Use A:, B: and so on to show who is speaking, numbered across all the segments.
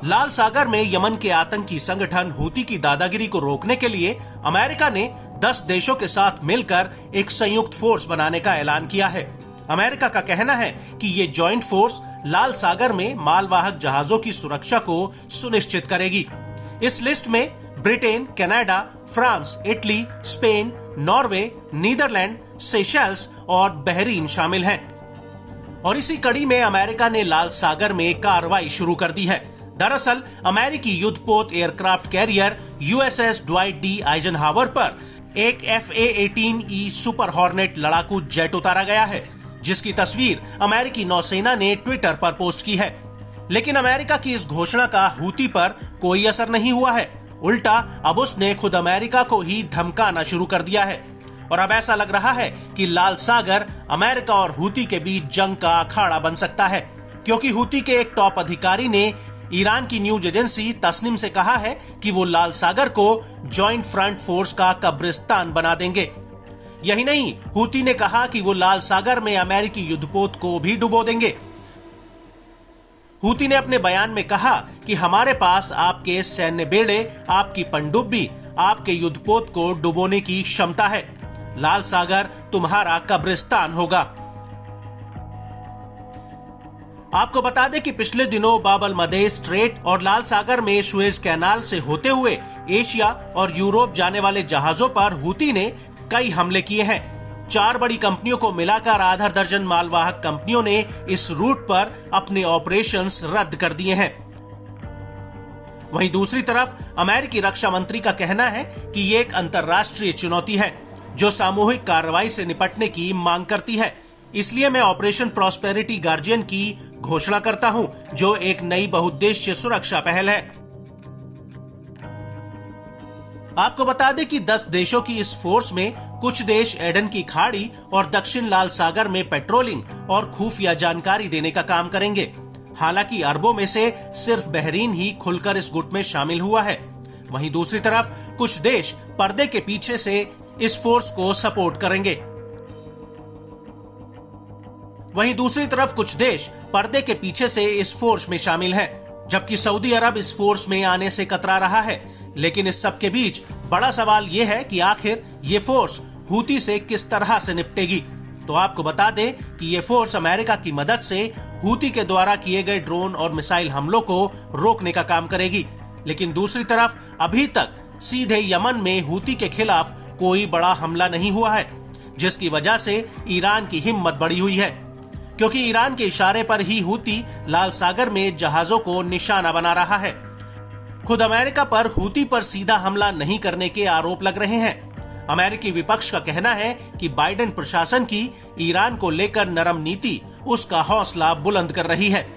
A: लाल सागर में यमन के आतंकी संगठन हूती की दादागिरी को रोकने के लिए अमेरिका ने 10 देशों के साथ मिलकर एक संयुक्त फोर्स बनाने का ऐलान किया है। अमेरिका का कहना है कि ये जॉइंट फोर्स लाल सागर में मालवाहक जहाजों की सुरक्षा को सुनिश्चित करेगी। इस लिस्ट में Britain, Canada, France, Italy, Spain, Norway, Netherlands, Seychelles और बहरीन शामिल हैं। और इसी कड़ी में अमेरिका ने लाल सागर में कार्रवाई शुरू कर दी है। दरअसल अमेरिकी युद्धपोत aircraft carrier USS Dwight D Eisenhower पर एक FA-18E सुपर हॉर्नेट लड़ाकू जेट उतारा गया है, जिसकी तस्वीर अमेरिकी नौसेना ने ट्विटर पर पोस्ट की है। लेकिन अमेरिका की इस घोषणा का हूती पर कोई असर नहीं हुआ है। उल्टा अब उसने खुद अमेरिका को ही धमकाना शुरू कर दिया है और अब ऐसा लग रहा है कि लाल सागर अमेरिका और हूती के बीच जंग का अखाड़ा बन सकता है, क्योंकि हूती के एक टॉप अधिकारी ने ईरान की न्यूज एजेंसी तस्निम से कहा है कि वो लाल सागर को जॉइंट फ्रंट फोर्स का कब्रिस्तान बना देंगे। यही नहीं, हूती ने कहा कि वो लाल सागर में अमेरिकी युद्धपोत को भी डुबो देंगे। हूती ने अपने बयान में कहा कि हमारे पास आपके सैन्य बेड़े, आपकी पनडुब्बी, आपके युद्धपोत को डुबोने की क्षमता है। लाल सागर तुम्हारा कब्रिस्तान होगा। आपको बता दें कि पिछले दिनों बाब-अल मदेह स्ट्रेट और लाल सागर में सुएज कैनाल से होते हुए एशिया और यूरोप जाने वाले जहाजों पर हूती ने कई हमले किए हैं। 4 बड़ी कंपनियों को मिलाकर आधा दर्जन मालवाहक कंपनियों ने इस रूट पर अपने ऑपरेशंस रद्द कर दिए हैं। वहीं दूसरी तरफ अमेरिकी रक्षा मंत्री का कहना है कि ये एक अंतर्राष्ट्रीय चुनौती है जो सामूहिक कार्रवाई से निपटने की मांग करती है। इसलिए मैं ऑपरेशन प्रॉस्पेरिटी गार्जियन की घोषणा करता हूं, जो एक नई बहुउद्देश्य सुरक्षा पहल है। आपको बता दें कि 10 देशों की इस फोर्स में कुछ देश एडन की खाड़ी और दक्षिण लाल सागर में पेट्रोलिंग और खुफिया जानकारी देने का काम करेंगे। हालांकि अरबों में से सिर्फ बहरीन ही खुलकर इस गुट में शामिल हुआ है। वहीं दूसरी तरफ कुछ देश पर्दे के पीछे से इस फोर्स को सपोर्ट करेंगे। वहीं दूसरी तरफ कुछ देश पर्दे के पीछे से इस फोर्स में शामिल हैं, जबकि सऊदी अरब इस फोर्स में आने से कतरा रहा है। लेकिन इस सब के बीच बड़ा सवाल यह है कि आखिर ये फोर्स हूती से किस तरह से निपटेगी। तो आपको बता दें कि ये फोर्स अमेरिका की मदद से हूती के द्वारा किए गए ड्रोन और मिसाइल हमलों को रोकने का काम करेगी। लेकिन दूसरी तरफ अभी तक सीधे यमन में हूती के खिलाफ कोई बड़ा हमला नहीं हुआ है, जिसकी वजह से ईरान की हिम्मत बढ़ी हुई है, क्योंकि ईरान के इशारे पर ही हूती लाल सागर में जहाजों को निशाना बना रहा है। खुद अमेरिका पर हूती पर सीधा हमला नहीं करने के आरोप लग रहे हैं। अमेरिकी विपक्ष का कहना है कि बाइडेन प्रशासन की ईरान को लेकर नरम नीति उसका हौसला बुलंद कर रही है।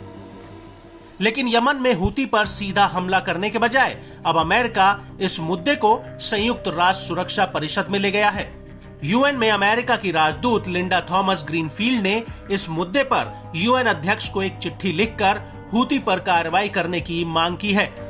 A: लेकिन यमन में हूती पर सीधा हमला करने के बजाय अब अमेरिका इस मुद्दे को संयुक्त राष्ट्र सुरक्षा परिषद में ले गया है। यूएन में अमेरिका की राजदूत लिंडा थॉमस ग्रीनफील्ड ने इस मुद्दे पर यूएन अध्यक्ष को एक चिट्ठी लिखकर हूती पर कार्रवाई करने की मांग की है।